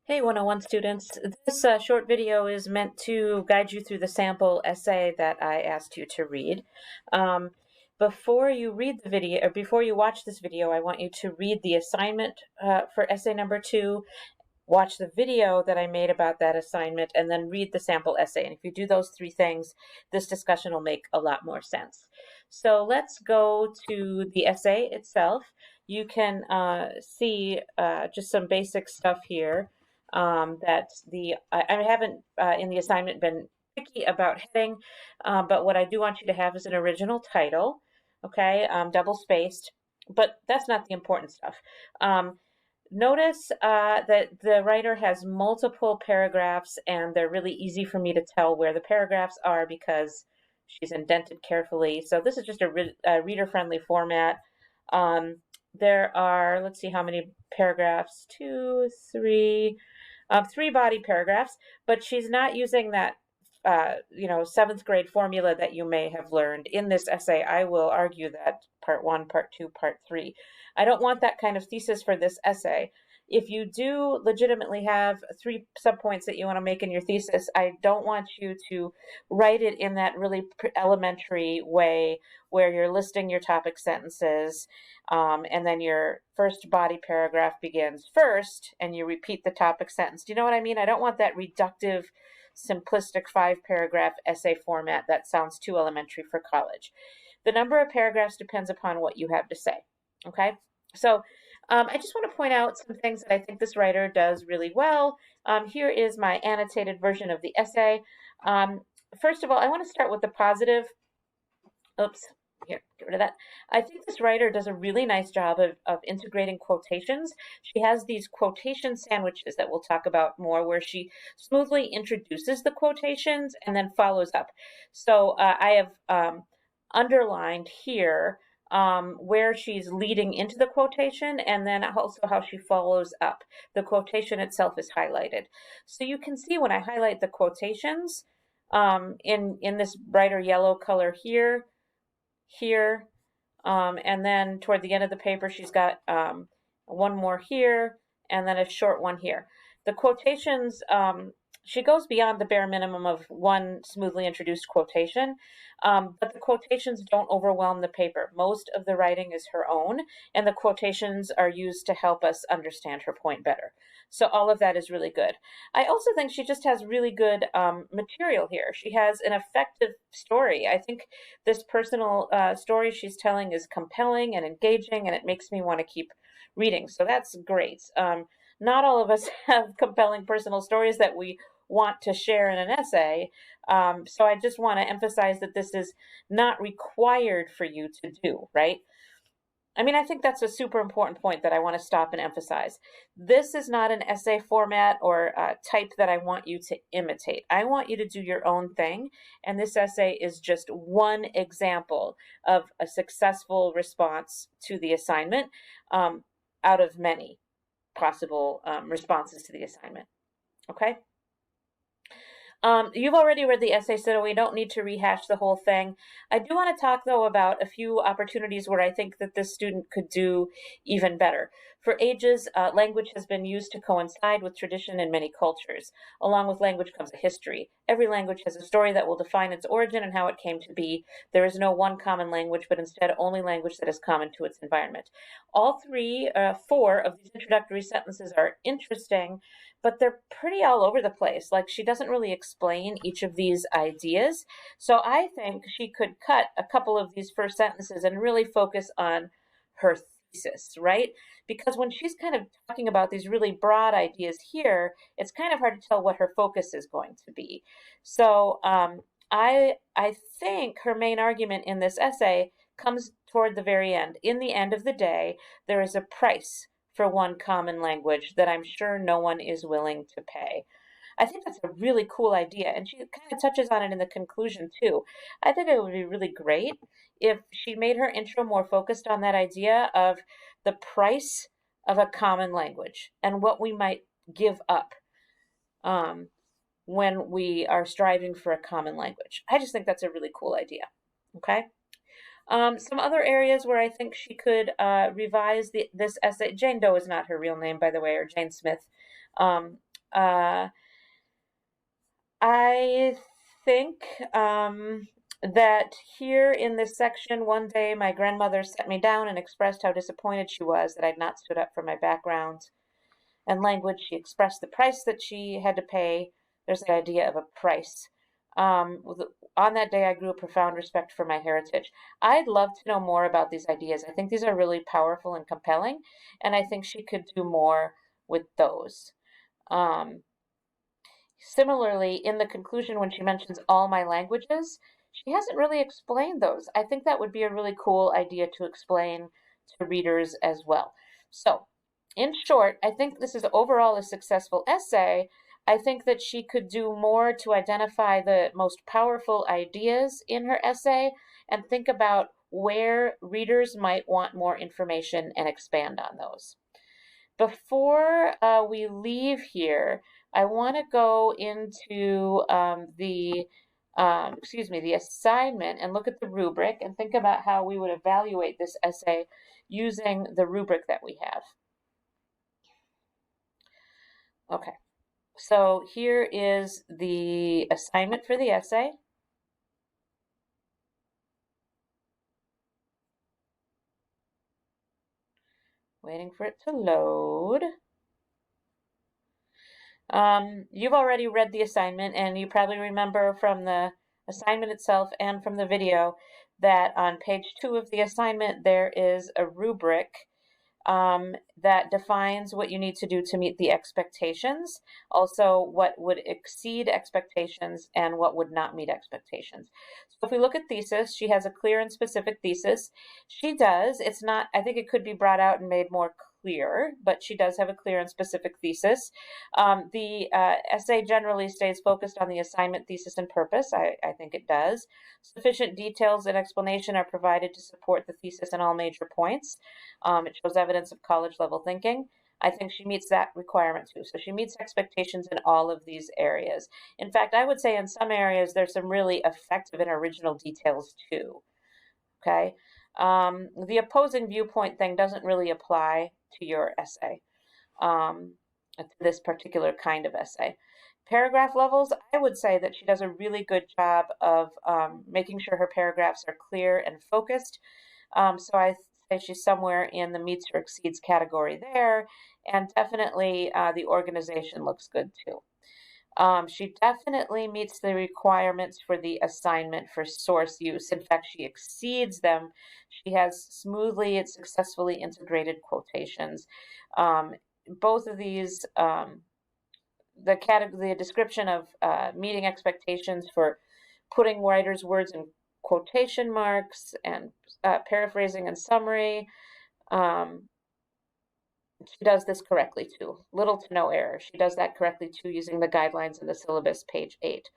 Hey 101 students, this short video is meant to guide you through the sample essay that I asked you to read. Um, Before you read the video, or before you watch this video, I want you to read the assignment for essay number 2, watch the video that I made about that assignment, and then read the sample essay. And if you do those three things, this discussion will make a lot more sense. So let's go to the essay itself. You can see just some basic stuff here I haven't in the assignment been picky about heading, but what I do want you to have is an original title, okay, double spaced, but that's not the important stuff. Notice that the writer has multiple paragraphs, and they're really easy for me to tell where the paragraphs are because she's indented carefully. So this is just a reader-friendly format. There are, let's see how many paragraphs, three body paragraphs, but she's not using that seventh grade formula that you may have learned in this essay. I will argue that part 1, part 2, part 3. I don't want that kind of thesis for this essay. If you do legitimately have 3 subpoints that you want to make in your thesis, I don't want you to write it in that really elementary way where you're listing your topic sentences, and then your first body paragraph begins first and you repeat the topic sentence. Do you know what I mean? I don't want that reductive, simplistic 5-paragraph essay format. That sounds too elementary for college. The number of paragraphs depends upon what you have to say. Okay, so I just want to point out some things that I think this writer does really well. Here is my annotated version of the essay. First of all, I want to start with the positive. Oops, here, get rid of that. I think this writer does a really nice job of integrating quotations. She has these quotation sandwiches that we'll talk about more, where she smoothly introduces the quotations and then follows up. So I have underlined here where she's leading into the quotation, and then also how she follows up. The quotation itself is highlighted. So you can see when I highlight the quotations in this brighter yellow color here, and then toward the end of the paper she's got one more here, and then a short one here. The quotations, she goes beyond the bare minimum of one smoothly introduced quotation, but the quotations don't overwhelm the paper. Most of the writing is her own, and the quotations are used to help us understand her point better. So all of that is really good. I also think she just has really good material here. She has an effective story. I think this personal story she's telling is compelling and engaging, and it makes me want to keep reading. So that's great. Not all of us have compelling personal stories that we want to share in an essay. So I just want to emphasize that this is not required for you to do, right? I mean, I think that's a super important point that I want to stop and emphasize. This is not an essay format or type that I want you to imitate. I want you to do your own thing, and this essay is just one example of a successful response to the assignment out of many possible responses to the assignment. Okay? You've already read the essay, so we don't need to rehash the whole thing. I do want to talk, though, about a few opportunities where I think that this student could do even better. For ages, language has been used to coincide with tradition in many cultures. Along with language comes a history. Every language has a story that will define its origin and how it came to be. There is no one common language, but instead only language that is common to its environment. All four of these introductory sentences are interesting, but they're pretty all over the place. Like, she doesn't really explain each of these ideas. So I think she could cut a couple of these first sentences and really focus on her thesis, right? Because when she's kind of talking about these really broad ideas here, it's kind of hard to tell what her focus is going to be. So I think her main argument in this essay comes toward the very end. In the end of the day, there is a price for one common language that I'm sure no one is willing to pay. I think that's a really cool idea, and she kind of touches on it in the conclusion too. I think it would be really great if she made her intro more focused on that idea of the price of a common language and what we might give up when we are striving for a common language. I just think that's a really cool idea. Okay? Some other areas where I think she could revise this essay. Jane Doe is not her real name, by the way, or Jane Smith. I think that here in this section, one day my grandmother set me down and expressed how disappointed she was that I'd not stood up for my background and language. She expressed the price that she had to pay. There's the idea of a price. On that day, I grew a profound respect for my heritage. I'd love to know more about these ideas. I think these are really powerful and compelling, and I think she could do more with those. Um, Similarly, in the conclusion, when she mentions all my languages, she hasn't really explained those. I think that would be a really cool idea to explain to readers as well. So, in short, I think this is overall a successful essay. I think that she could do more to identify the most powerful ideas in her essay and think about where readers might want more information and expand on those. Before we leave here, I want to go into the assignment and look at the rubric and think about how we would evaluate this essay using the rubric that we have. Okay, so here is the assignment for the essay. Waiting for it to load. You've already read the assignment, and you probably remember from the assignment itself and from the video that on page 2 of the assignment there is a rubric that defines what you need to do to meet the expectations, also what would exceed expectations and what would not meet expectations. So if we look at thesis, she has a clear and specific thesis. She does. It's not, I think it could be brought out and made more clear, but she does have a clear and specific thesis. The essay generally stays focused on the assignment, thesis, and purpose. I think it does. Sufficient details and explanation are provided to support the thesis in all major points. It shows evidence of college level thinking. I think she meets that requirement too. So she meets expectations in all of these areas. In fact, I would say in some areas there's some really effective and original details too. Okay. The opposing viewpoint thing doesn't really apply to your essay, to this particular kind of essay. Paragraph levels, I would say that she does a really good job of making sure her paragraphs are clear and focused. So I say she's somewhere in the meets or exceeds category there, and definitely the organization looks good too. She definitely meets the requirements for the assignment for source use. In fact, she exceeds them. She has smoothly and successfully integrated quotations. Both of these, the description of meeting expectations for putting writers' words in quotation marks and paraphrasing and summary. She does this correctly too. Little to no error. She does that correctly too using the guidelines in the syllabus, page 8.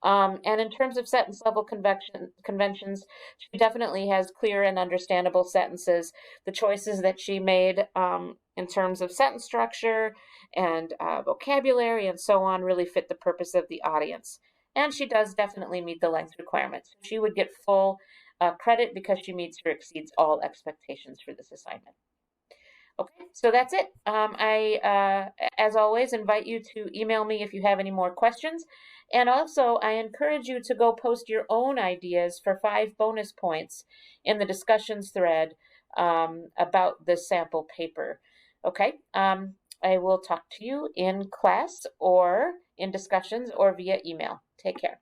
And in terms of sentence level conventions, she definitely has clear and understandable sentences. The choices that she made in terms of sentence structure and vocabulary and so on really fit the purpose of the audience. And she does definitely meet the length requirements. She would get full credit because she meets or exceeds all expectations for this assignment. Okay, so that's it. As always, invite you to email me if you have any more questions. And also, I encourage you to go post your own ideas for 5 bonus points in the discussions thread about the sample paper. Okay, I will talk to you in class or in discussions or via email. Take care.